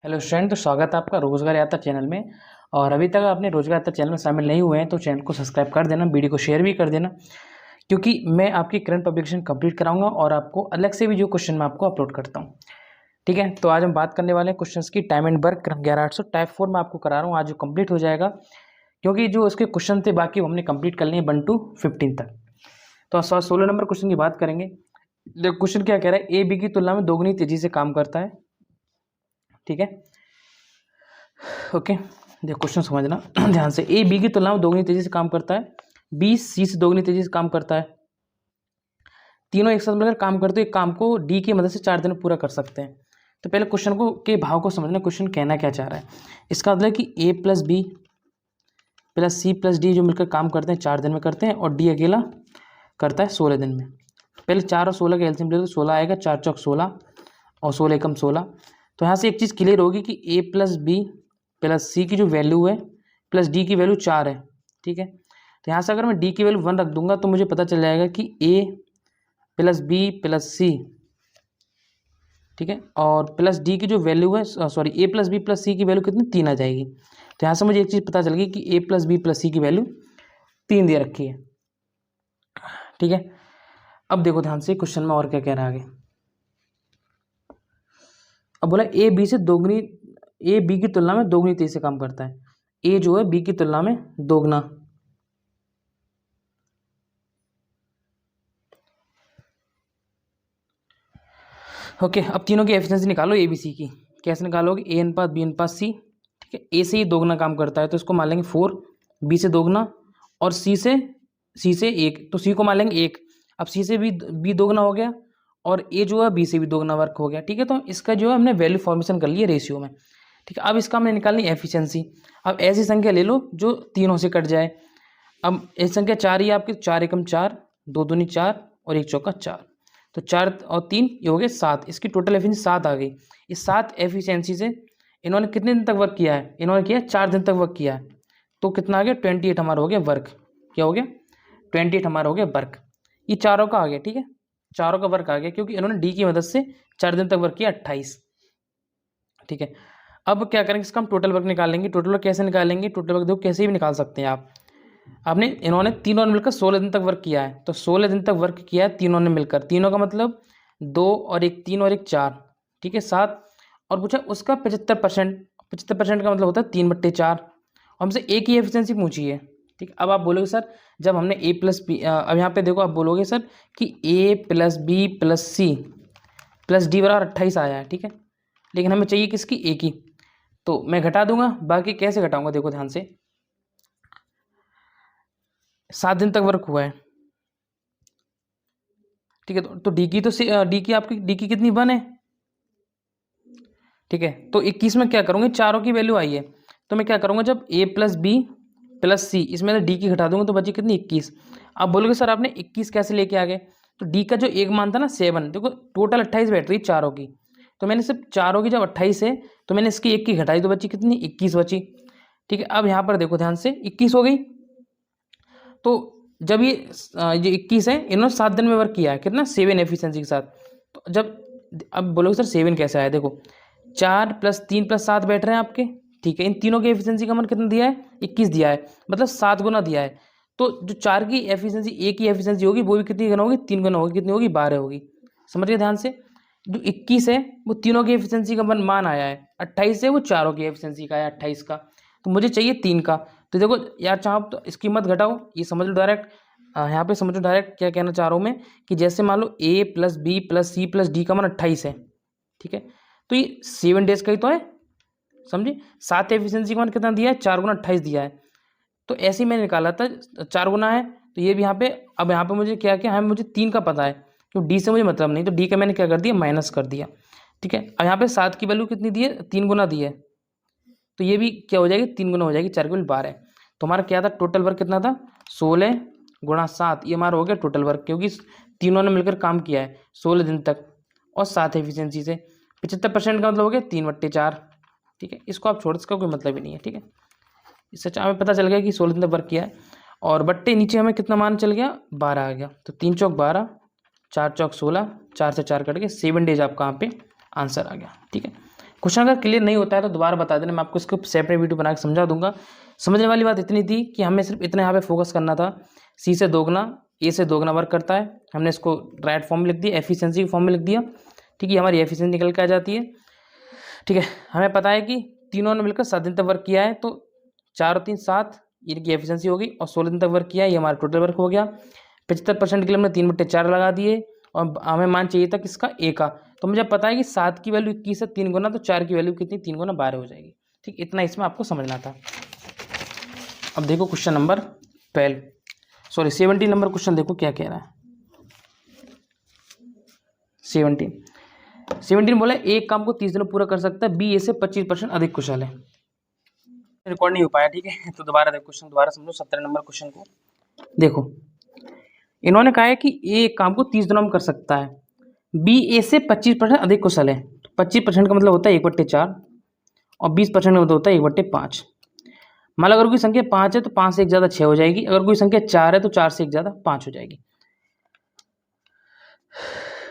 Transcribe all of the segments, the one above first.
Hello student, तो स्वागत है आपका रोजगार यात्रा चैनल में। और अभी तक आपने रोजगार यात्रा चैनल में शामिल नहीं हुए हैं तो चैनल को सब्सक्राइब कर देना, वीडियो को शेयर भी कर देना, क्योंकि मैं आपकी करंट पब्लिकेशन कंप्लीट कराऊंगा और आपको अलग से भी जो क्वेश्चन मैं आपको अपलोड करता हूं। ठीक है, तो आज हम बात करने वाले हैं क्वेश्चन की। टाइम एंड वर्क 11/800 टाइप 4 में आपको करा रहा हूँ, आज जो कंप्लीट हो जाएगा, क्योंकि जो उसके क्वेश्चन थे बाकी वो हमने कंप्लीट कर लिए 1 to 15 तक। तो 16 नंबर क्वेश्चन की बात करेंगे। देखो क्वेश्चन क्या कह रहा है, ए बी की तुलना में दोगुनी तेजी से काम करता है। ठीक है, ओके, देखो क्वेश्चन समझना ध्यान से। ए बी की तुलना में दोगुनी तेजी से काम करता है, बी सी से दोगुनी तेजी से काम करता है। तीनों एक साथ मिलकर काम करते हुए काम को डी की मदद से 4 दिन में पूरा कर सकते हैं। तो पहले क्वेश्चन को के भाव को समझना, क्वेश्चन कहना क्या चाह रहा है। इसका मतलब कि A plus B plus C plus D जो मिलकर काम करते हैं 4 दिन में करते हैं, और डी अकेला करता है 16 दिन में। पहले 4 और 16 का एलसीएम ले तो 16 आएगा, 4 चौक 16 और 16 एकम 16। तो यहाँ से एक चीज़ क्लियर होगी कि ए प्लस बी प्लस सी की जो वैल्यू है प्लस डी की वैल्यू 4 है। ठीक है, तो यहाँ से अगर मैं डी की वैल्यू 1 रख दूंगा तो मुझे पता चल जाएगा कि ए प्लस बी प्लस सी, ठीक है, और प्लस डी की जो वैल्यू है, सॉरी, ए प्लस बी प्लस सी की वैल्यू कितनी 3 आ जाएगी। तो यहाँ से मुझे एक चीज़ पता चल गई कि ए प्लस बी प्लस सी की वैल्यू 3 दे रखी है। ठीक है, अब देखो ध्यान से क्वेश्चन में और क्या कह रहा है आगे। अब बोला ए बी से दोगुनी, ए बी की तुलना में दोगुनी तेजी से काम करता है। ए जो है बी की तुलना में दोगुना। ओके, अब तीनों की एफिशिएंसी निकालो ए बी सी की। कैसे निकालोगे, ए अनुपात बी अनुपात सी। ठीक है, ए से ही दोगुना काम करता है तो इसको मान लेंगे 4, बी से दोगुना और सी से 1, तो सी को मान लेंगे 1। अब सी से बी दोगुना हो गया और ए जो है बी से भी दोगुना वर्क हो गया। ठीक है, तो इसका जो है हमने वैल्यू फॉर्मेशन कर ली है रेशियो में। ठीक है, अब इसका हमने निकालनी एफिशिएंसी। अब ऐसी संख्या ले लो जो तीनों से कट जाए। अब ऐसी संख्या 4 ही आपकी, 4 एकम 4, 2 दूनी 4 और 1 चौका 4। तो 4 और 3 ये हो गए 7। इसकी टोटल एफिशिएंसी 7 आ गई। इस 7 एफिशिएंसी से इन्होंने कितने दिन तक वर्क किया है, इन्होंने किया 4 दिन तक वर्क किया है। तो कितना आ गया, 28 हमारा हो गया वर्क। क्या हो गया, 28 हमारा हो गया वर्क। ये चारों का आ गया। ठीक है, चारों का वर्क आ गया क्योंकि इन्होंने डी की मदद से 4 दिन तक वर्क किया, 28। ठीक है, अब क्या करेंगे, इसका हम टोटल वर्क निकालेंगे। टोटल वर्क कैसे निकालेंगे, टोटल वर्क देखो कैसे भी निकाल सकते हैं आप। आपने इन्होंने तीनों ने मिलकर 16 दिन तक वर्क किया है, तो 16 दिन तक वर्क किया है तीनों ने मिलकर। तीनों का मतलब 2 और 1 3 और 1 4, ठीक है 7। और पूछा उसका 75%। 75% का मतलब होता है 3/4। और हमसे ए की एफिशिएंसी पूछी है। ठीक है, अब आप बोलोगे सर जब हमने ए प्लस बी, अब यहाँ पे देखो आप बोलोगे सर कि A plus B plus C plus D बराबर 28 आया है। ठीक है, लेकिन हमें चाहिए किसकी, ए की। तो मैं घटा दूंगा, बाकी कैसे घटाऊंगा देखो ध्यान से। 7 दिन तक वर्क हुआ है। ठीक है, तो डी की, तो डी की आपकी, डी की कितनी 1 है। ठीक है, तो 21 में क्या करूँगी, चारों की वैल्यू आई है तो मैं क्या करूँगा, जब ए प्लस बी प्लस सी इसमें से डी की घटा दूंगा तो बची कितनी 21। अब बोलोगे सर आपने 21 कैसे लेके आ गए, तो डी का जो एक मान था ना 7, देखो टोटल 28 बैठ रही चारों की, तो मैंने सिर्फ चारों की जब 28 है तो मैंने इसकी एक की घटाई तो बची कितनी 21 बची। ठीक है, अब यहाँ पर देखो ध्यान से 21 हो गई। तो जब ये 21 है, इन्होंने 7 दिन में वर्क किया है कितना, 7 एफिशिएंसी के साथ। तो जब, अब बोलोगे सर 7 कैसे आया, देखो 4 + 3 + 7 बैठ रहे हैं आपके। ठीक है, इन तीनों की एफिशिएंसी का मान कितना दिया है, 21 दिया है, मतलब 7 गुना दिया है। तो जो 4 की एफिशिएंसी, ए की एफिशिएंसी होगी वो भी कितनी गुना होगी, 3 गुना होगी। कितनी होगी, 12 होगी। समझ गए ध्यान से। जो 21 है वो तीनों की एफिशिएंसी का मान आया है, 28 है वो चारों की एफिशिएंसी का आया 28 का। तो मुझे चाहिए 3 का। तो देखो यार चाहो तो इसकी मत घटाओ, ये समझ लो डायरेक्ट। यहाँ पे समझो डायरेक्ट क्या कहना चाह रहा हूँ मैं, कि जैसे मान लो A plus B plus C plus D का मान 28 है। ठीक है, तो ये 7 डेज का ही तो है, समझे। 7 एफिशिएंसी का मान कितना दिया है, 4 गुना 28 दिया है। तो ऐसे ही मैंने निकाला था, 4 गुना है तो ये भी यहाँ पे। अब यहाँ पे मुझे क्या क्या है, मुझे 3 का पता है क्योंकि डी से मुझे मतलब नहीं, तो डी का मैंने क्या कर दिया, माइनस कर दिया। ठीक है, अब यहाँ पे 7 की वैल्यू कितनी दी है, 3 गुना दी है, तो ये भी क्या हो जाएगी, 3 गुना हो जाएगी, 4 की वैल्यू 12। तो हमारा क्या था, टोटल वर्क कितना था, 16 गुणा 7, ये हमारा हो गया टोटल वर्क, क्योंकि तीनों ने मिलकर काम किया है 16 दिन तक और 7 एफिशिएंसी से। 75% का मतलब हो गया 3/4। ठीक है, इसको आप छोड़, इसका कोई मतलब ही नहीं है। ठीक है, इससे हमें पता चल गया कि 16 दिन तक वर्क किया है। और बट्टे नीचे हमें कितना मान चल गया, 12 आ गया। तो 3 चौक 12, 4 चौक 16, 4 से 4 कट के 7 डेज आपका यहाँ पे आंसर आ गया। ठीक है, क्वेश्चन अगर क्लियर नहीं होता है तो दोबारा बता देना, मैं आपको इसको सेपरेट वीडियो बना के समझा दूंगा। समझने वाली बात इतनी थी कि हमें सिर्फ इतना यहाँ पे फोकस करना था, सी से दोगुना ए से दोगुना वर्क करता है, हमने इसको राइट फॉर्म में लिख दिया, एफिशिएंसी के फॉर्म में लिख दिया। ठीक है, हमारी एफिशिएंसी निकल के आ जाती है। ठीक है, हमें पता है कि तीनों ने मिलकर 7 दिन तक वर्क किया है, तो 4 और 3 7 इनकी एफिशिएंसी होगी, और 16 दिन तक वर्क किया है, ये हमारा टोटल वर्क हो गया। 75% के लिए हमने 3/4 लगा दिए, और हमें मान चाहिए था किसका, ए का। तो मुझे पता है कि 7 की वैल्यू 21 है, 3 गुना, तो 4 की वैल्यू कितनी, 3 गुना 12 हो जाएगी। ठीक, इतना इसमें आपको समझना था। अब देखो क्वेश्चन नंबर 17 नंबर क्वेश्चन देखो क्या कह रहा है। 17 बोला एक काम को 30 दिनों पूरा कर सकता है, बी ए से 25% अधिक कुशल है। रिकॉर्ड नहीं हो पाया, ठीक है, तो दोबारा देखो क्वेश्चन, दोबारा समझो 17 नंबर क्वेश्चन को। देखो इन्होंने कहा है कि ए एक काम को 30 दिनों में कर सकता है, बी ए से 25% अधिक कुशल है। 25% का मतलब होता है 1/4, और 20% का मतलब होता है 1/5। मान लो अगर कोई संख्या 5 है तो 5 से 1 ज़्यादा 6 हो जाएगी, अगर कोई संख्या 4 है तो 4 से 1 ज़्यादा 5 हो जाएगी।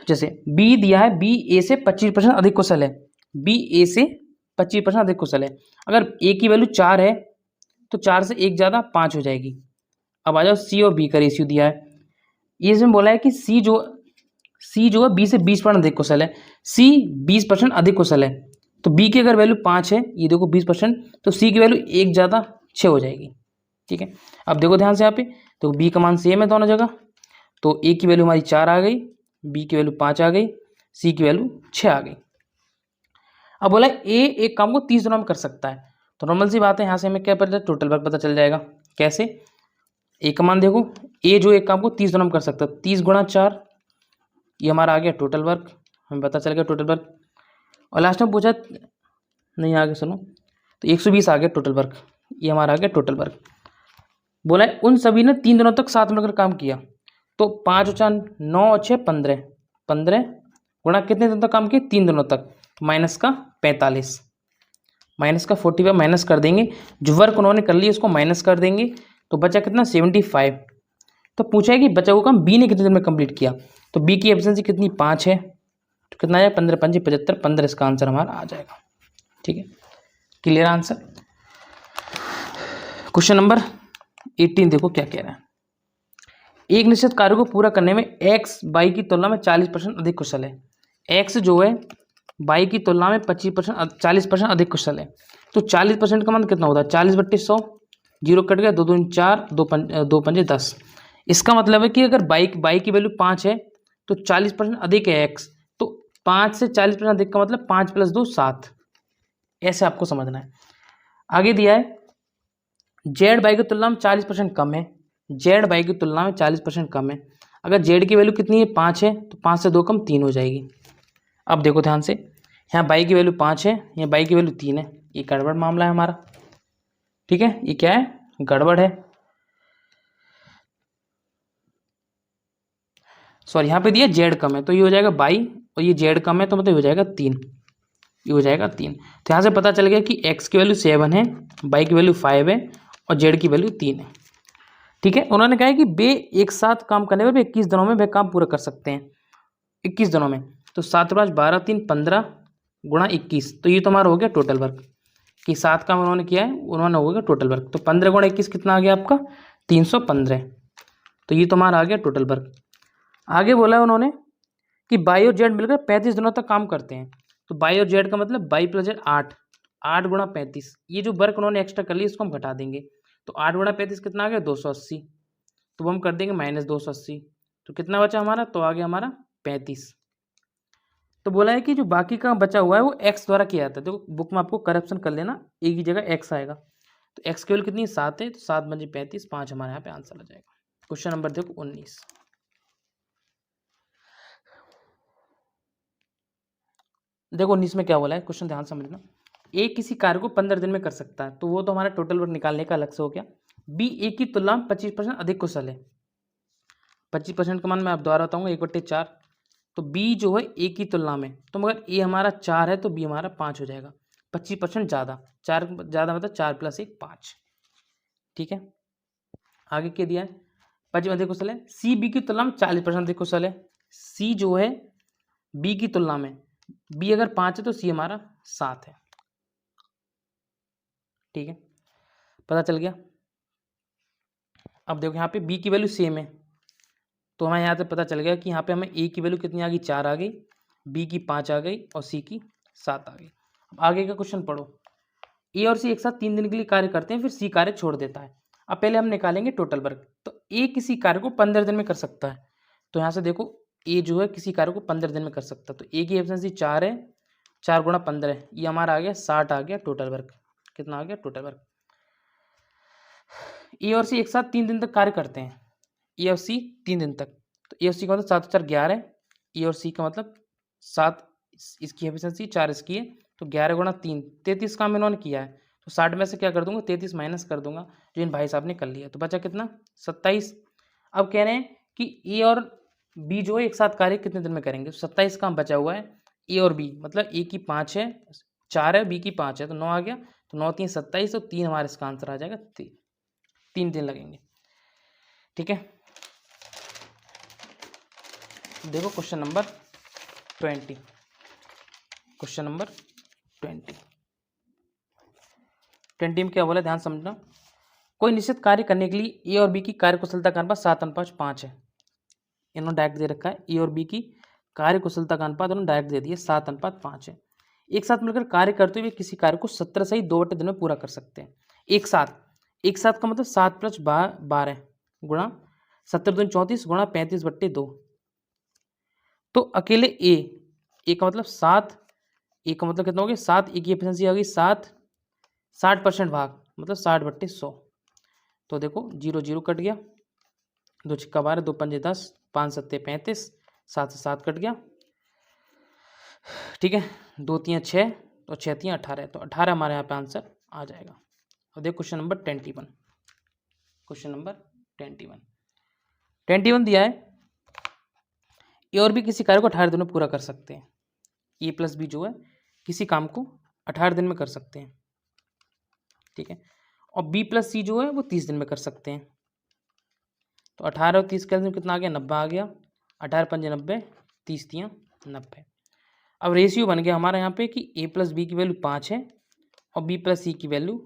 जैसे बी दिया है, बी ए से 25% अधिक कुशल है, बी ए से 25% अधिक कुशल है। अगर ए की वैल्यू 4 है तो 4 से 1 ज़्यादा 5 हो जाएगी। अब आ जाओ सी और बी का रेशियो दिया है, ये इसमें बोला है कि सी जो है बी से 20% अधिक कुशल है, सी 20% अधिक कुशल है, तो बी की अगर वैल्यू 5 है, ये देखो 20%, तो सी की वैल्यू 1 ज़्यादा 6 हो जाएगी। ठीक है, अब देखो ध्यान से यहाँ पे, तो बी का मान सेम है दोनों जगह, तो ए की वैल्यू हमारी 4 आ गई, बी की वैल्यू 5 आ गई, सी की वैल्यू 6 आ गई। अब बोला ए एक काम को 30 दिनों में कर सकता है, तो नॉर्मल सी बात है, यहाँ से हमें क्या पता चल, टोटल वर्क पता चल जाएगा। कैसे, ए का मान देखो, ए जो एक काम को 30 दिनों में कर सकता है, 30 गुणा 4, ये हमारा आ गया टोटल वर्क, हमें पता चल गया टोटल वर्क। और लास्ट में पूछा, नहीं आगे सुनो, तो 120 आ गया टोटल वर्क, ये हमारा आ गया टोटल वर्क। बोला है उन सभी ने 3 दिनों तक साथ मिलकर काम किया, तो 5 और 4 9 और 6 15, 15 गुणा कितने दिन तक काम किए, 3 दिनों तक, माइनस का 45, माइनस का 45 माइनस कर देंगे, जो वर्क उन्होंने कर लिया उसको माइनस कर देंगे, तो बचा कितना 75। तो पूछा है कि बचा हुआ काम बी ने कितने दिन में कंप्लीट किया, तो बी की एफिशिएंसी कितनी 5 है, तो कितना आया 15 5 75, 15 इसका आंसर हमारा आ जाएगा। ठीक है, क्लियर आंसर। क्वेश्चन नंबर 18 देखो क्या कह रहा है, एक निश्चित कार्य को पूरा करने में एक्स वाई की तुलना में 40% अधिक कुशल है। एक्स जो है वाई की तुलना में 40% अधिक कुशल है, तो 40% का मतलब कितना होता है, 40/100, 0 कट गया, 2 2 4, 2 पंजे 10। इसका मतलब है कि अगर बाई की वैल्यू 5 है तो 40% अधिक है एक्स, तो 5 से 40% अधिक का मतलब 5 + 2 7, ऐसे आपको समझना है। आगे दिया है जेड बाई की तुलना में 40% कम है, जेड बाई की तुलना में 40% कम है। अगर जेड की वैल्यू कितनी है 5 है, तो 5 से 2 कम 3 हो जाएगी। अब देखो ध्यान से, यहाँ बाई की वैल्यू 5 है, यहाँ बाई की वैल्यू 3 है, ये गड़बड़ मामला है हमारा। ठीक है, ये क्या है, गड़बड़ है। सॉरी, यहाँ पे दिया जेड कम है, तो ये हो जाएगा बाई, और ये जेड कम है तो मतलब हो जाएगा 3, ये हो जाएगा 3। तो यहाँ से पता चल गया कि एक्स की वैल्यू 7 है, बाई की वैल्यू 5 है, और जेड की वैल्यू 3 है। ठीक है, उन्होंने कहा है कि वे एक साथ काम करने पर 21 दिनों में वे काम पूरा कर सकते हैं, 21 दिनों में। तो 7 5 12 3 15 गुणा 21, तो ये तुम्हारा हो गया टोटल वर्क, कि 7 काम उन्होंने किया है, उन्होंने हो गया टोटल वर्क। तो 15 गुणा 21 कितना आ गया आपका 315, तो ये तुम्हारा आ गया टोटल वर्क। आगे बोला है उन्होंने कि बाई और जेड मिलकर 35 दिनों तक काम करते हैं, तो बाई और जेड का मतलब बाई + जेड 8, 8 गुणा 35, ये जो वर्क उन्होंने एक्स्ट्रा कर लिया इसको हम घटा देंगे, तो 8 गुणा 35 कितना आ गया 280, तो वो हम कर देंगे -280, तो कितना बचा हमारा, तो आ गया हमारा 35। तो बोला है कि जो बाकी का बचा हुआ है वो एक्स द्वारा किया जाता है। देखो बुक में आपको करप्शन कर लेना, एक ही जगह एक्स आएगा, तो एक्स की वैल्यू कितनी है 7 है, तो 7 × 35 5 हमारे यहाँ पे आंसर आ जाएगा। क्वेश्चन नंबर देखो 19, देखो 19 में क्या बोला है, क्वेश्चन ध्यान समझना। ए किसी कार्य को 15 दिन में कर सकता है, तो वो तो हमारा टोटल वर्क निकालने का अलग से हो गया। बी ए की तुलना में 25% अधिक कुशल है, 25% का मान मैं आप दोबारा बताऊंगा 1/4, तो बी जो है ए की तुलना में, तो मगर ए हमारा 4 है तो बी हमारा 5 हो जाएगा, 25% ज़्यादा, 4 ज़्यादा मतलब 4 + 1 5। ठीक है, आगे क्या दिया है, 25 अधिक कुशल है, सी बी की तुलना में 40% अधिक कुशल है। सी जो है बी की तुलना में, बी अगर 5 है तो सी हमारा 7 है। ठीक है, पता चल गया। अब देखो यहाँ पे b की वैल्यू सेम है, तो हमें यहाँ से पता चल गया कि यहाँ पे हमें a की वैल्यू कितनी आ गई, 4 आ गई, b की 5 आ गई और c की 7 आ गई। अब आगे का क्वेश्चन पढ़ो। a और c एक साथ 3 दिन के लिए कार्य करते हैं, फिर c कार्य छोड़ देता है। अब पहले हम निकालेंगे टोटल वर्क। तो a किसी कार्य को 15 दिन में कर सकता है, तो यहाँ से देखो a जो है किसी कार्य को 15 दिन में कर सकता है, तो a की एफिशिएंसी 4 है, 4 गुणा 15 है, ये हमारा आ गया 60 आ गया टोटल वर्क। कितना आ गया टोटल वर्क। ए और सी एक साथ 3 दिन तक कार्य करते हैं, ए और सी 3 दिन तक, तो ए और सी का मतलब 7 4 11, ए और सी का मतलब 7 इसकी एफिशिएंसी, 4 इसकी है, तो 11 गुणा 3 33 काम इन्होंने किया है, तो 60 में से क्या कर दूंगा 33 माइनस कर दूंगा, जो इन भाई साहब ने कर लिया, तो बचा कितना 27। अब कह रहे हैं कि ए और बी जो है एक साथ कार्य कितने दिन में करेंगे, तो 27 काम बचा हुआ है। ए और बी मतलब ए की 5 है, 4 है, बी की 5 है, तो 9 आ गया, तो 9 3 27 और 3 हमारे इसका आंसर आ जाएगा 3 दिन लगेंगे। ठीक है, देखो क्वेश्चन नंबर 20, क्वेश्चन नंबर 20 में क्या बोला, ध्यान समझना। कोई निश्चित कार्य करने के लिए ए और बी की कार्य कुशलता का अनुपात 7:5 है। इन्होंने डायरेक्ट दे रखा है, ए और बी की कार्य कुशलता का अनुपात उन्होंने डायरेक्ट दे दिया 7:5 है। एक साथ मिलकर कार्य करते हुए किसी कार्य को 17 से ही 2 दिन में पूरा कर सकते हैं। एक साथ का मतलब 7 + 12 गुणा 17 दूनी 34 गुणा 35/2। तो अकेले ए का मतलब 7, ए का मतलब कितना हो गया 7, ए की एफिशिएंसी आ गई 7, 60% भाग मतलब 60/100। तो देखो 0 0 कट गया, 2 × 12 2 × 5 10 5 × 7 35, 7 से 7 कट गया। ठीक है, 2 3 6 और 6 3 18, तो 18 हमारे यहाँ पे आंसर आ जाएगा। अब देखो क्वेश्चन नंबर 21, क्वेश्चन नंबर 21 दिया है, ए और बी किसी कार्य को 18 दिन में पूरा कर सकते हैं। ए प्लस बी जो है किसी काम को 18 दिन में कर सकते हैं। ठीक है, और बी प्लस सी जो है वो 30 दिन में कर सकते हैं। तो 18 और 30 का कितना आ गया 90 आ गया, 18 × 5 90, 30 × 3 90। अब रेशियो बन गया हमारा यहाँ पे कि ए प्लस बी की वैल्यू 5 है और बी प्लस सी की वैल्यू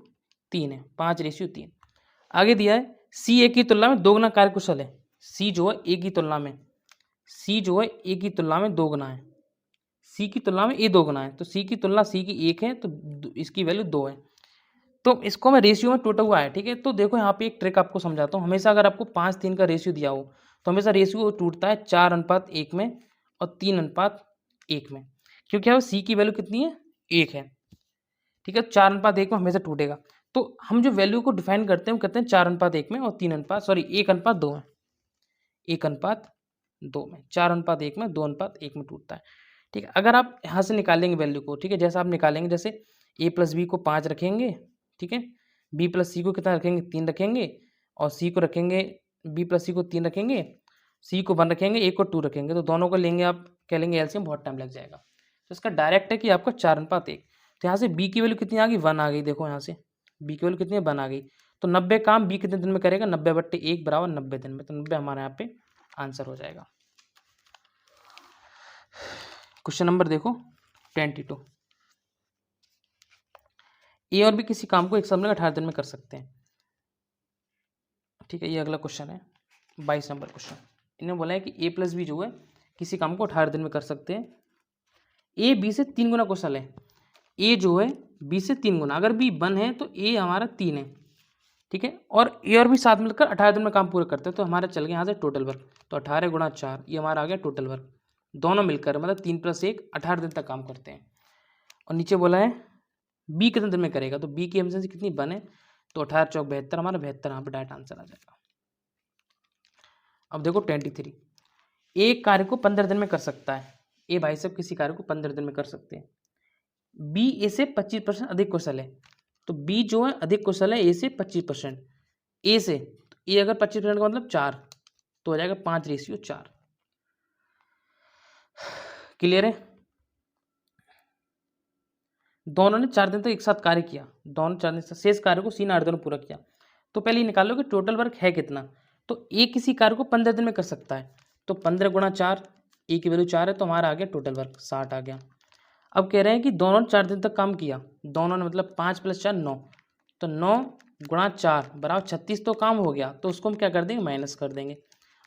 3 है, 5:3। आगे दिया है सी ए की तुलना में 2 गुना कार्यकुशल है। सी जो है ए की तुलना में, सी जो है ए की तुलना में 2 गुना है, सी की तुलना में ए 2 गुना है, तो सी की तुलना सी की 1 है, तो इसकी वैल्यू 2 है, तो इसको मैं रेशियो में टूटा हुआ है। ठीक है, तो देखो यहाँ पे एक ट्रिक आपको समझाता हूँ। हमेशा अगर आपको 5:3 का रेशियो दिया हो तो हमेशा रेशियो टूटता है 4:1 में और 3:1 में, क्योंकि यहाँ सी की वैल्यू कितनी है 1 है। ठीक है, 4:1 में हमेशा टूटेगा। तो हम जो वैल्यू को डिफाइन करते हैं वो कहते हैं 4:1 में और 1:2 में, 1:2 में, 4:1 में, 2:1 में टूटता है। ठीक है, अगर आप यहाँ से निकालेंगे वैल्यू को, ठीक है, जैसा आप निकालेंगे, जैसे ए प्लस बी को 5 रखेंगे, ठीक है, बी प्लस सी को कितना रखेंगे 3 रखेंगे, और सी को रखेंगे, बी प्लस सी को 3 रखेंगे, सी को 1 रखेंगे, ए को 2 रखेंगे, तो दोनों को लेंगे आप, क्या लेंगे एलसीएम, बहुत टाइम लग जाएगा। तो इसका डायरेक्ट है कि आपका 4:1। तो यहाँ से बी की वैल्यू कितनी आ गई 1 आ गई, देखो यहाँ से बी की वैल्यू कितनी है 1 आ गई, तो 90 काम बी कितने दिन में करेगा 90/1 बराबर 90 दिन में, तो 90 हमारे यहाँ पे आंसर हो जाएगा। क्वेश्चन नंबर देखो 22, ए और बी किसी काम को एक साथ मिलकर 18 दिन में कर सकते हैं। ठीक है, ये अगला क्वेश्चन है 22 नंबर क्वेश्चन। इन्होंने बोला है कि ए प्लस बी जो है किसी काम को 18 दिन में कर सकते हैं। ए बी से 3 गुना कुशल है, ए जो है बी से 3 गुना, अगर बी 1 है तो ए हमारा 3 है। ठीक है, और ए और बी साथ मिलकर 18 दिन में काम पूरा करते हैं, तो हमारा चल गया यहाँ से टोटल वर्क, तो 18 गुणा 4 ये हमारा आ गया टोटल वर्क। दोनों मिलकर मतलब 3 + 1 18 दिन तक काम करते हैं। और नीचे बोला है बी कितने दिन में करेगा, तो बी की एफिशिएंसी कितनी 1 है, तो 18 × 4 = 72, हमारा 72 यहाँ पर डायरेक्ट आंसर आ जाएगा। अब देखो 23, एक कार्य को 15 दिन में कर सकता है। ए भाई साहब किसी कार्य को 15 दिन में कर सकते हैं। बी ए से 25% अधिक कुशल है, तो बी जो है अधिक कुशल है ए से 25%, ए से, तो ए अगर 25% का मतलब 4, तो हो जाएगा 5:4। क्लियर है, दोनों ने 4 दिन तक एक साथ कार्य किया, दोनों 4 दिन शेष कार्य को 3 8 दिन में पूरा किया। तो पहले निकालो कि टोटल वर्क है कितना, तो ए किसी कार्य को 15 दिन में कर सकता है, तो 15 गुणा 4, ए की वैल्यू 4 है, तो हमारा आ गया टोटल वर्क 60 आ गया। अब कह रहे हैं कि दोनों ने 4 दिन तक काम किया, दोनों ने मतलब 5 + 4 9, तो 9 × 4 बराबर 36 तो काम हो गया, तो उसको हम क्या कर देंगे माइनस कर देंगे।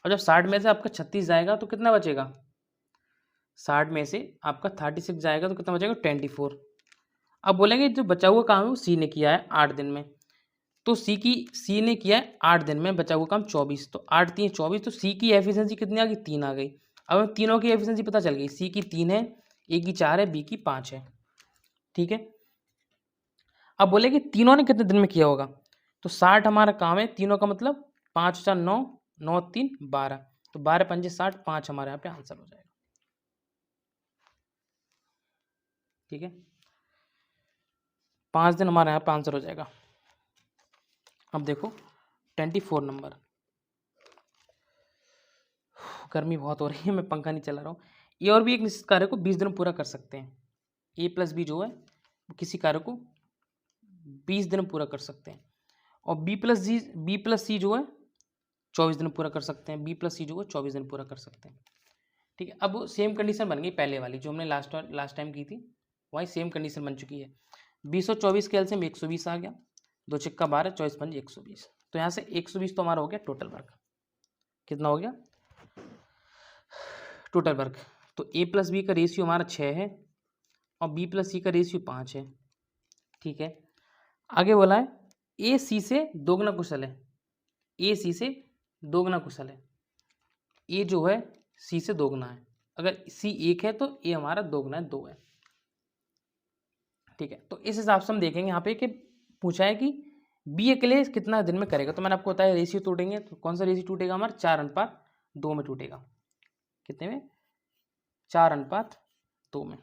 और जब 60 में से आपका 36 जाएगा तो कितना बचेगा, 60 में से आपका 36 जाएगा तो कितना बचेगा 24। अब बोलेंगे जो बचा हुआ काम है वो सी ने किया है 8 दिन में, तो सी ने किया है 8 दिन में, बचा हुआ काम 24, तो 8 3 24, तो सी की एफिशिएंसी कितनी आ गई 3 आ गई। अब हमें तीनों की एफिशिएंसी पता चल गई, सी की 3 है, ए की 4 है, बी की 5 है। ठीक है, अब बोले कि तीनों ने कितने दिन में किया होगा, तो 60 हमारा काम है तीनों का, मतलब 5 4 9, 9 3 12, तो 12 पंजे 60, 5 हमारे यहाँ पे आंसर हो जाएगा। ठीक है, 5 दिन हमारे यहाँ पे आंसर हो जाएगा। अब देखो 24 नंबर, गर्मी बहुत हो रही है, मैं पंखा नहीं चला रहा हूँ। ए और बी एक निश्चित कार्य को 20 दिन में पूरा कर सकते हैं। ए + बी जो है वो किसी कार्य को 20 दिन में पूरा कर सकते हैं, और बी + सी जो है 24 दिन में पूरा कर सकते हैं, बी + सी जो है 24 दिन में पूरा कर सकते हैं। ठीक है, अब सेम कंडीशन बन गई पहले वाली जो हमने लास्ट टाइम की थी, वही सेम कंडीशन बन चुकी है। 20 और 24 के एलसीएम 120 आ गया, 2 छिक्का 12, 24 पंजे 120, तो यहाँ से 120 तो हमारा हो गया टोटल वर्क। कितना हो गया टोटल वर्क, तो ए + बी का रेशियो हमारा 6 है और बी + सी का रेशियो 5 है। ठीक है, आगे बोला है ए सी से दोगुना कुशल है, ए सी से दोगुना कुशल है, ए जो है सी से दोगुना है, अगर सी 1 है तो ए हमारा दोगुना है 2 है। ठीक है, तो इस हिसाब से हम देखेंगे यहाँ पे कि पूछा है कि बी अकेले कितना दिन में करेगा, तो मैंने आपको बताया रेशियो टूटेंगे, तो कौन सा रेशियो टूटेगा हमारा 4:2 में टूटेगा। कितने में 4:2 में।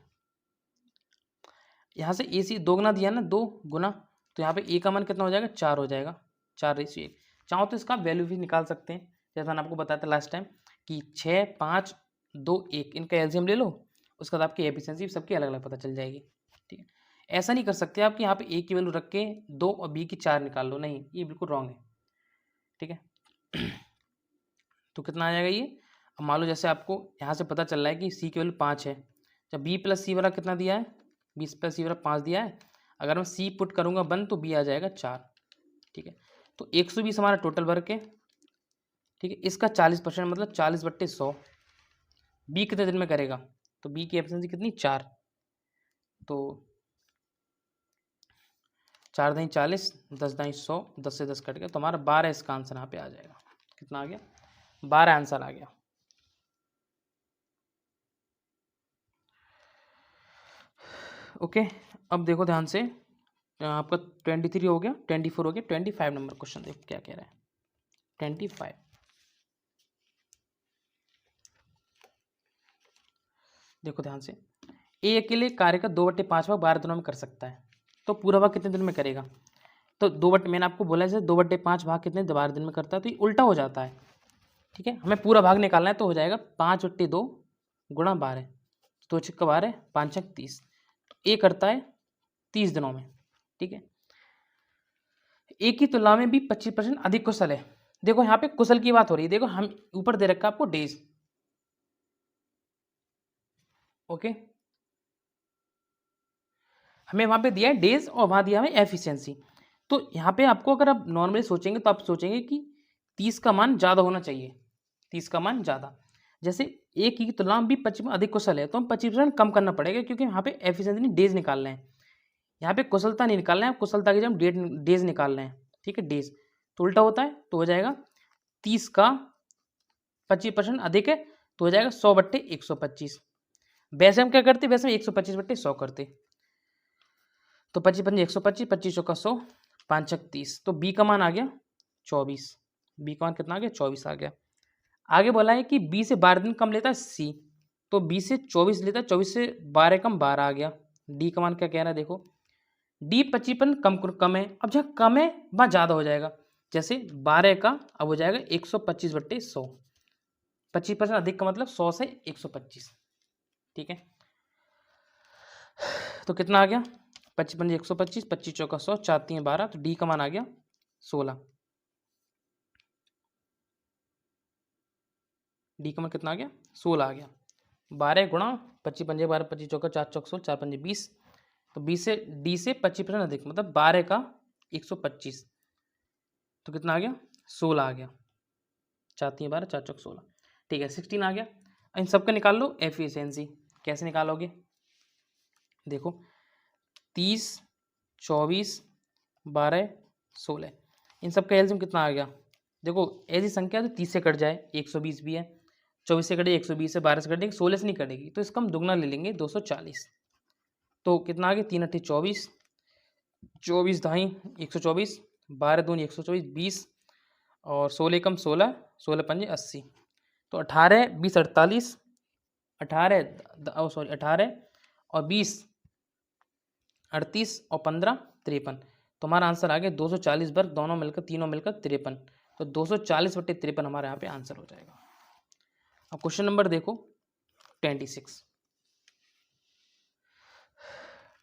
यहाँ से ए सी दोगुना दिया ना 2 गुना, तो यहाँ पे ए का मान कितना हो जाएगा 4 हो जाएगा, 4:1। चाहो तो इसका वैल्यू भी निकाल सकते हैं, जैसा मैंने आपको बताया था लास्ट टाइम कि 6 5 2 1 इनका एलसीएम ले लो, उसके बाद आपकी एफिशिएंसी सबकी अलग अलग पता चल जाएगी। ठीक है, ऐसा नहीं कर सकते आप कि यहाँ पे ए की वैल्यू रख के 2 और बी की 4 निकाल लो, नहीं ये बिल्कुल रॉन्ग है। ठीक है तो कितना आ जाएगा ये, अब मान लो जैसे आपको यहाँ से पता चल रहा है कि सी की वैल्यू 5 है, जब बी + सी वाला कितना दिया है, बी + सी वाला 5 दिया है, अगर मैं सी पुट करूँगा 1 तो बी आ जाएगा 4। ठीक है, तो 120 हमारा टोटल वर्क है। ठीक है, इसका 40% मतलब 40/100, बी कितने दिन में करेगा, तो बी की एफिशिएंसी कितनी 4, तो 4 × 40, 10 × 100, 10 से 10 कट गया, तो हमारा 12 इसका आंसर यहाँ पे आ जाएगा। कितना आ गया 12 आंसर आ गया। ओके, अब देखो ध्यान से, आपका 23 हो गया, 24 हो गया, 25 नंबर क्वेश्चन देखो क्या कह रहा है। 25 देखो ध्यान से, ए अकेले कार्य का 2/5 भाग 12 दिनों में कर सकता है, तो पूरा भाग कितने दिन में करेगा, तो मैंने आपको बोला है 2/5 भाग कितने 12 दिन में करता है, तो ये उल्टा हो जाता है। ठीक है, हमें पूरा भाग निकालना है, तो हो जाएगा 5/2 × 12, 2 छिक्का 12, 5 छक 30, तो ए करता है 30 दिनों में। ठीक है, ए की तुलना में भी 25% अधिक कुशल है। देखो यहाँ पे कुशल की बात हो रही है, देखो हम ऊपर दे रखा आपको डेज। ओके, हमें वहां पे दिया है डेज और वहां दिया है एफिशिएंसी, तो यहाँ पे आपको अगर आप नॉर्मली सोचेंगे तो आप सोचेंगे कि 30 का मान ज़्यादा होना चाहिए, 30 का मान ज़्यादा, जैसे ए की तुलना में भी 25 अधिक कुशल है, तो हम 25% कम करना पड़ेगा, क्योंकि यहाँ पे एफिशिएंसी नहीं डेज निकालना है, यहाँ पे कुशलता नहीं निकालना है, कुशलता की जगह हम डेज निकालना है। ठीक है, डेज तो उल्टा होता है, तो हो जाएगा 30 का 25% अधिक है, तो हो जाएगा 100/125। वैसे हम क्या करते, वैसे हम 125/100 करते, तो 25 पंजे 125, 25 चौका 100, 5 छक 30, तो बी का मान आ गया 24, बी का मान कितना आ गया 24 आ गया। आगे बोला है कि बी से 12 दिन कम लेता है सी, तो बी से 24 लेता है, 24 से 12 कम 12 आ गया। डी का मान क्या कह रहा है देखो, डी 25 कम है, अब जहाँ कम है वहाँ ज़्यादा हो जाएगा, जैसे 12 का अब हो जाएगा 125/100, 25% अधिक का मतलब 100 से 125। ठीक है, तो कितना आ गया 25 पंजे 125, 25 चौका 100, 4 3 12, तो डी का मान आ गया 16। डी का मान कितना आ गया 16 आ गया, 12 × 25 पंजे 12, 25 चौका 4 चौक 16, 4 पंजे 20। तो 20 से डी से 25% अधिक, मतलब 12 का 125, तो कितना आ गया 16 आ गया। 4 3 12, 4 चौक 16, ठीक है 16 आ गया। इन सबका निकाल लो एफिशिएंसी। कैसे निकालोगे, देखो 30 24 12 16, इन सबका एलसीएम कितना आ गया। देखो ऐसी संख्या तो 30 से कट जाए 120 भी है, 24 से कटेगी 120 से, 12 से कटेगी 16 से नहीं कटेगी, तो इसका हम दुगना ले लेंगे 240। तो कितना आ गया 3 8 24, 24 ढाई 124, 12 दूनी 124, 20 और 16 कम 16, 16 पंजे 80। तो 18 20 48, 18 और 20 38 और 15 53। तो हमारा आंसर आ गया 240 वर्ग, दोनों मिलकर तीनों मिलकर 53। तो 240/53 हमारे यहाँ पे आंसर हो जाएगा। अब क्वेश्चन नंबर देखो 26।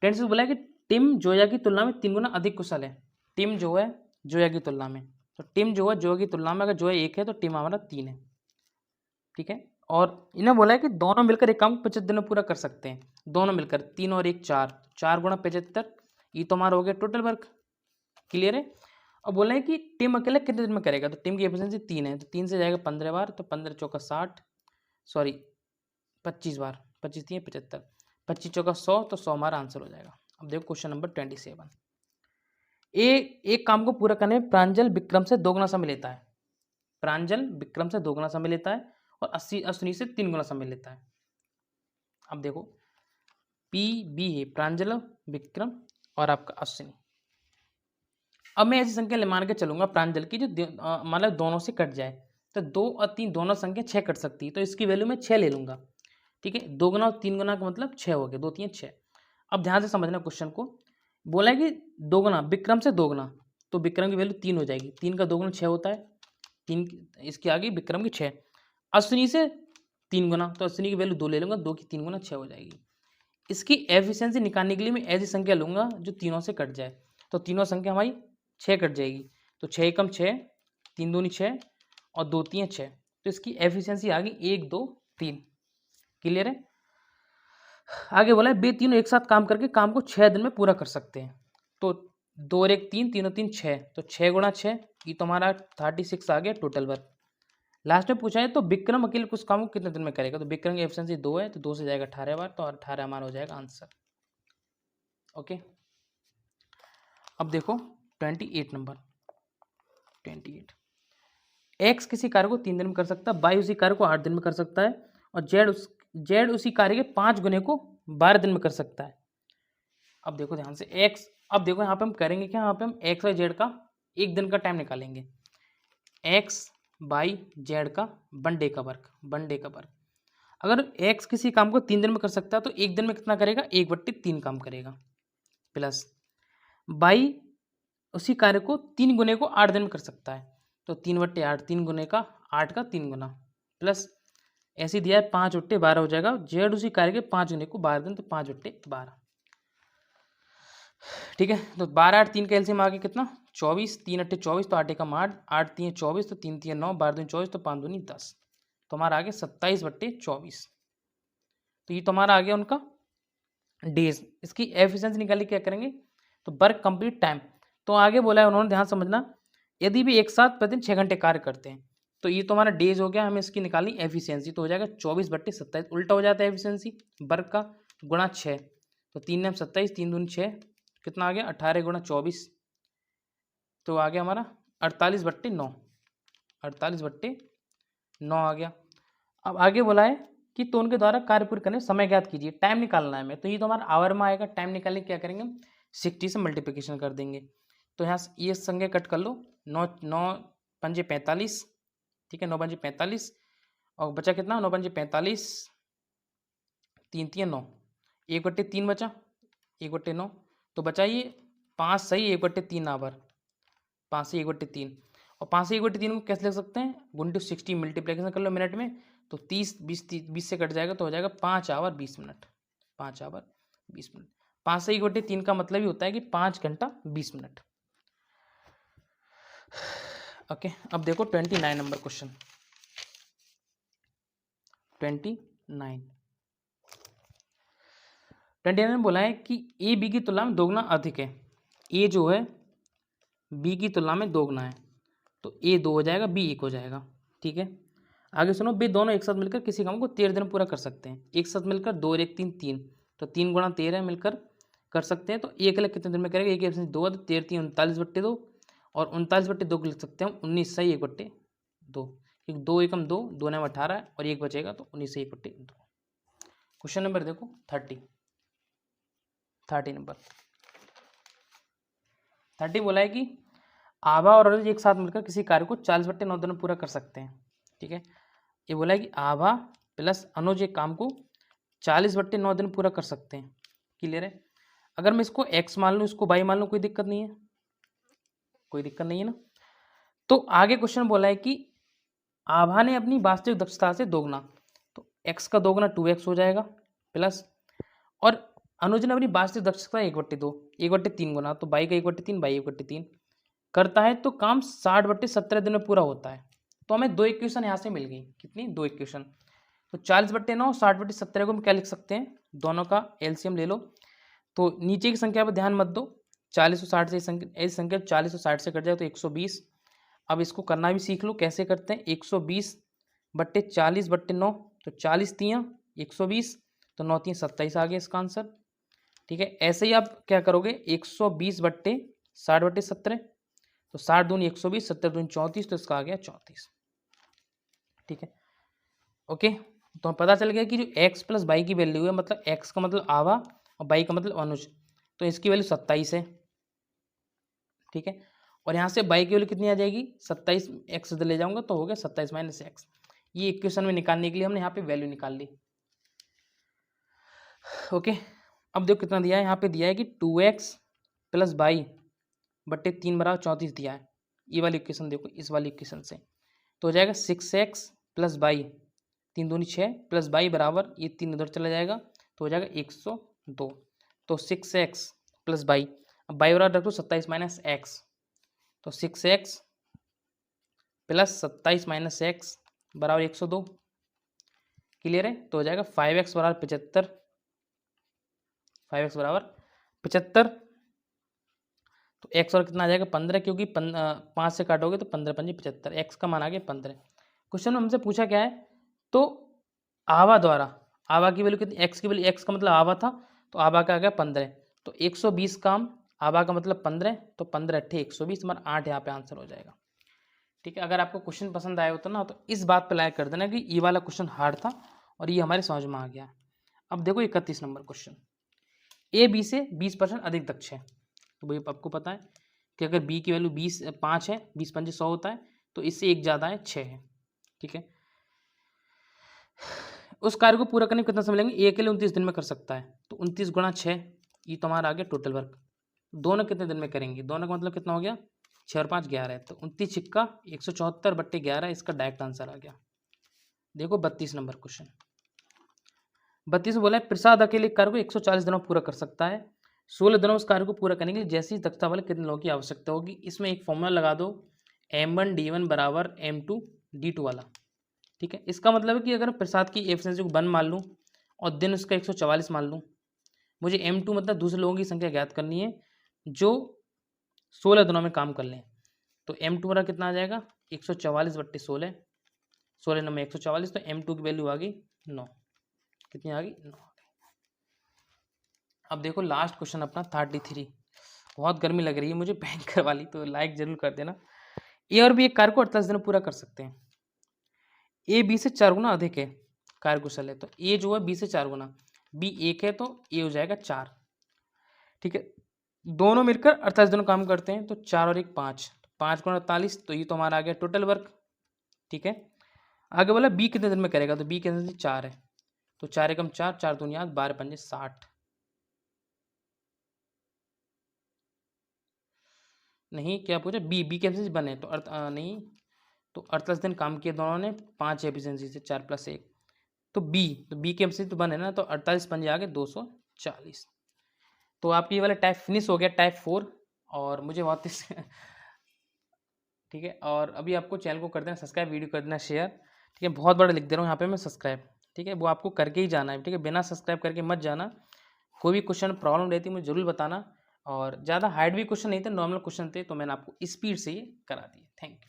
26 बोला है कि टिम जोया की तुलना में 3 गुना अधिक कुशल है। टिम जो है जोया की तुलना में, तो टिम जो है जोया की तुलना में, अगर जोया 1 है तो टिम हमारा 3 है, ठीक है। और इन्हें बोला है कि दोनों मिलकर एक काम 75 दिन में पूरा कर सकते हैं। दोनों मिलकर 3 और 1 4, 4 गुणा 75, ये तो हमारा हो गया टोटल वर्क, क्लियर है। अब बोला है कि टिम अकेला कितने दिन में करेगा, तो टिम की एफिशिएंसी 3 है, तो 3 से जाएगा 15 बार, तो 15 चौका 60, सॉरी 25 बार, 25 3 75, 25 चौका 100, तो 100 हमारा आंसर हो जाएगा। अब देखो क्वेश्चन नंबर 27। एक काम को पूरा करने में प्रांजल विक्रम से 2 गुना समय लेता है। प्रांजल विक्रम से 2 गुना समय लेता है और अश्विनी से 3 गुना समय लेता है। अब देखो पी बी है प्रांजल विक्रम और आपका अश्विनी। अब मैं ऐसी संख्या मान के चलूंगा प्रांजल की जो मतलब दोनों से कट जाए, तो 2 और 3 दोनों संख्या 6 कट सकती है, तो इसकी वैल्यू मैं 6 ले लूंगा, ठीक है। 2 गुना और 3 गुना का मतलब 6 हो गया, 2 3 6। अब ध्यान से समझना क्वेश्चन को, बोला है कि 2 गुना विक्रम से 2 गुना, तो विक्रम की वैल्यू 3 हो जाएगी, 3 का 2 गुना 6 होता है, 3 इसके आगे विक्रम की 6। अश्विनी से 3 गुना, तो अश्विनी की वैल्यू 2 ले लूंगा, 2 की 3 गुना 6 हो जाएगी। इसकी एफिशिएंसी निकालने के लिए मैं ऐसी संख्या लूंगा जो तीनों से कट जाए, तो तीनों संख्या हमारी 6 कट जाएगी, तो 6 कम 6, 3 दूनी 6 और 2 3 6, तो इसकी एफिशिएंसी आ गई 1 2 3, क्लियर है। आगे बोला है वे तीनों एक साथ काम करके काम को 6 दिन में पूरा कर सकते हैं। तो 2 और 1 3, 3 और 3 6, तो 6 गुणा 6, ये तो हमारा 36 आ गया टोटल वर्क। लास्ट में पूछा है तो विक्रम अकेले कुछ काम को कितने दिन में करेगा, तो विक्रम की एफिशिएंसी 2 है, तो 2 से जाएगा 18 बार, तो 18 हमारा हो जाएगा आंसर। ओके, अब देखो 28 नंबर। 28, एक्स किसी कार्य को 3 दिन में कर सकता है, वाई उसी कार्य को 8 दिन में कर सकता है, और जेड उसी कार्य के 5 गुने को 12 दिन में कर सकता है। अब देखो ध्यान से एक्स, अब देखो यहाँ पे हम करेंगे क्या, यहाँ पे हम एक्स और जेड का 1 दिन का टाइम निकालेंगे। एक्स बाई जेड का 1 डे का वर्क, 1 डे का वर्क। अगर एक्स किसी काम को 3 दिन में कर सकता है तो 1 दिन में कितना करेगा, 1/3 काम करेगा, प्लस बाई उसी कार्य को 3 गुने को 8 दिन में कर सकता है, तो 3/8, 3 गुने का 8 का 3 गुना, प्लस ऐसे दिया है 5/12 हो जाएगा। जेड उसी कार्य के 5 गुने को 12 दिन, तो 5/12, ठीक है। तो 12 8 3 का एलसीएम आ गया कितना 24, 3 8 24, तो 8 एकम 8, 8 3 24, तो 3 3 9, 12 2 24, तो 5 2 10, तो हमारा आ गया 27/24। तो ये तो हमारा आ गया उनका डेज। इसकी एफिशिएंसी निकालने क्या करेंगे, तो वर्क कंप्लीट टाइम। तो आगे बोला है उन्होंने, ध्यान समझना, यदि भी एक साथ प्रतिदिन 6 घंटे कार्य करते हैं, तो ये तो हमारा डेज हो गया, हमें इसकी निकालनी एफिशिएंसी, तो हो जाएगा 24/27, उल्टा हो जाता है एफिशिएंसी वर्क का, गुणा 6, तो 3 9 27, 3 दूनी 6, कितना आ गया 18 गुणा 24, तो आ गया हमारा 48/9, 48/9 आ गया। अब आगे बोला है कि तो उनके द्वारा कार्य पूर्ण करने समय ज्ञात कीजिए, टाइम निकालना है हमें, तो ये तो हमारा आवर में आएगा। टाइम निकालने क्या करेंगे हम 60 से मल्टीप्लिकेशन कर देंगे, तो यहाँ ये संख्या कट कर लो, 9 9 पंजे 45, ठीक है, 9 पंजे 45, और बचा कितना 9 पंजे 45, 3 3 9, 1/3 बचा, 1/9, तो बचा ये 5 सही, 1/3 आवर, 5 से 1/3, और 5 से 1/3 को कैसे लिख सकते हैं, गुंटू 60 मल्टीप्लिकेशन कर लो मिनट में, तो 30 20 से कट जाएगा, तो हो जाएगा 5 आवर 20 मिनट, 5 आवर 20 मिनट। 5 से 1/3 का मतलब ही होता है कि 5 घंटा 20 मिनट। ओके, अब देखो 29 नंबर क्वेश्चन। 29, 29 में बोला है कि ए बी की तुलना में दोगुना अधिक है। ए जो है बी की तुलना में दोगुना है, तो ए 2 हो जाएगा, बी 1 हो जाएगा। ठीक है, आगे सुनो, वे दोनों एक साथ मिलकर किसी काम को 13 दिन में पूरा कर सकते हैं। एक साथ मिलकर 2 और 1 3 3, तो 3 गुणा 13 मिलकर कर सकते हैं। तो एक अलग कितने दिन में करेगा, एक एब्सेंस 2, 13 3 39/2, और 39/2 को लिख सकते हैं 19 सही 1/2, क्योंकि 2 एकम 2, 2 ने 18 और 1 बचेगा, तो 19 सही 1/2। क्वेश्चन नंबर देखो 30 नंबर 30 बोला है कि आभा और अनुज एक साथ मिलकर किसी कार्य को 40/9 दिन में पूरा कर सकते हैं। ठीक है, ये बोला है कि आभा प्लस अनुज एक काम को 40/9 दिन पूरा कर सकते हैं। क्लियर है, अगर मैं इसको x मान लूँ, इसको y मान लूँ, कोई दिक्कत नहीं है, कोई दिक्कत नहीं है ना। तो आगे क्वेश्चन बोला है कि आभा ने अपनी वास्तविक दक्षता से दोगुना, तो x का दोगुना 2x हो जाएगा, प्लस और अनुज ने अपनी वास्तविक दक्षता 1/2, 1/3 गुना, तो y का 1/3, y 1/3 करता है, तो काम 60/17 दिन में पूरा होता है। तो हमें दो इक्वेशन यहाँ से मिल गई, कितनी, दो इक्वेशन। तो 40/9 60/17 को हम क्या लिख सकते हैं, दोनों का एलसीएम ले लो। तो नीचे की संख्या पर ध्यान मत दो, 40 और 60 से संख्या 40 और 60 से कट जाए तो 120। अब इसको करना भी सीख लो, कैसे करते हैं, 120/40/9, तो 40 3 120, तो 9 3 27 आ गया इसका आंसर। ठीक है, ऐसे ही आप क्या करोगे, 120/60/17, तो 60 दूनी 120, 70 दूनी 34, तो इसका आ गया 34। ठीक है, ओके, तो पता चल गया कि जो x प्लस वाई की वैल्यू है, मतलब x का मतलब आवा और y का मतलब अनुज, तो इसकी वैल्यू 27 है। ठीक है, और यहाँ से y की वैल्यू कितनी आ जाएगी, 27, x ले जाऊंगा तो हो गया 27 - x। ये इक्वेशन में निकालने के लिए हमने यहाँ पे वैल्यू निकाल ली। ओके, अब देखो कितना दिया है, यहाँ पे दिया है कि 2x प्लस y/3 = 34 दिया है। ये वाली इक्वेशन देखो, इस वाली इक्वेशन से तो हो जाएगा 6x प्लस y, 3 दूनी 6, प्लस y बराबर, ये 3 उधर चला जाएगा तो हो जाएगा 102। तो 6x प्लस y, अब y बराबर रख दो 27 - x, तो 6x प्लस 27 - x बराबर 102। क्लियर है, तो हो जाएगा 5x बराबर 75, 5x बराबर 75, तो x और कितना आ जाएगा 15, क्योंकि 5 से काटोगे तो 15 × 5 = 75, x का मान आ गया 15। क्वेश्चन में हमसे पूछा क्या है, तो आवा द्वारा, आवा की वैल्यू कितनी, x की वैल्यू, x का मतलब आवा था, तो आवा का आ गया 15, तो 120 काम, आवा का मतलब 15, तो 15 × 8 = 120, हमारा 8 यहाँ पे आंसर हो जाएगा। ठीक है, अगर आपको क्वेश्चन पसंद आया हो तो ना, तो इस बात पर लाइक कर देना कि ये वाला क्वेश्चन हार्ड था और ये हमारे समझ में आ गया। अब देखो 31 नंबर क्वेश्चन, ए बी से 20% अधिक दक्ष है। तो भाई आपको पता है कि अगर बी की वैल्यू 5 है, 20 × 5 = 100 होता है, तो इससे एक ज़्यादा है, 6 है। ठीक है, उस कार्य को पूरा करने में कितना समय लेंगे, ए के लिए 29 दिन में कर सकता है, तो 29 × 6, ये तुम्हारा आ गया टोटल वर्क। दोनों कितने दिन में करेंगे, दोनों का मतलब कितना हो गया, 6 और 5 11 है, तो 29 छिक्का 174/11, इसका डायरेक्ट आंसर आ गया। देखो 32 नंबर क्वेश्चन, 32 में बोला है प्रसाद अकेले कार्य को 140 दिनों में पूरा कर सकता है। 16 दिनों में उस कार्य को पूरा करने के लिए जैसी दक्षता वाले कितने लोगों की आवश्यकता होगी। इसमें एक फॉर्मूला लगा दो, m1 d1 बराबर m2 d2 वाला। ठीक है, इसका मतलब है कि अगर प्रसाद की एफिशिएंसी को 1 मान लूँ और दिन उसका 144 मान लूँ, मुझे m2 मतलब दूसरे लोगों की संख्या ज्ञात करनी है जो 16 दिनों में काम कर लें। तो m2 वाला कितना आ जाएगा, 144/16, 16 9 में 144, तो m2 की वैल्यू आ गई 9। कितनी आ गई, 9 आ गई। अब देखो लास्ट क्वेश्चन अपना 33, बहुत गर्मी लग रही है मुझे भयंकर वाली, तो लाइक जरूर कर देना। ए और बी एक कार्य को 48 दिन में पूरा कर सकते हैं। ए बी से 4 गुना अधिक है, कार्यकुशल है, तो ए जो है बी से 4 गुना, बी 1 है तो ए हो जाएगा 4। ठीक है, दोनों मिलकर 48 दिनों काम करते हैं, तो 4 और 1 5, 5 × 48, तो ये तो हमारा आ गया टोटल वर्क। ठीक है, आगे बोला बी कितने दिन में करेगा, तो बी कितने दिन 4 है, तो 4 एकम 4, 4 दूनी 8, 12 × 5 = 60। नहीं, क्या पूछा, बी की एफिशिएंसी बने तो नहीं, तो 48 दिन काम किए दोनों ने, 5 एफिशिएंसी से, 4 + 1, तो बी की एफिशिएंसी तो बने ना, तो 48 पंजे आ गए 240। तो आपकी ये वाला टाइप फिनिश हो गया, टाइप 4, और मुझे बहुत ठीक है, और अभी आपको चैनल को कर देना सब्सक्राइब, वीडियो कर देना शेयर। ठीक है, बहुत बड़ा लिख दे रहा हूँ यहाँ पे मैं सब्सक्राइब, ठीक है, वो आपको करके ही जाना है। ठीक है, बिना सब्सक्राइब करके मत जाना, कोई भी क्वेश्चन प्रॉब्लम रहती है मुझे ज़रूर बताना। और ज़्यादा हार्ड भी क्वेश्चन नहीं थे, नॉर्मल क्वेश्चन थे, तो मैंने आपको स्पीड से ये करा दिए। Thank you.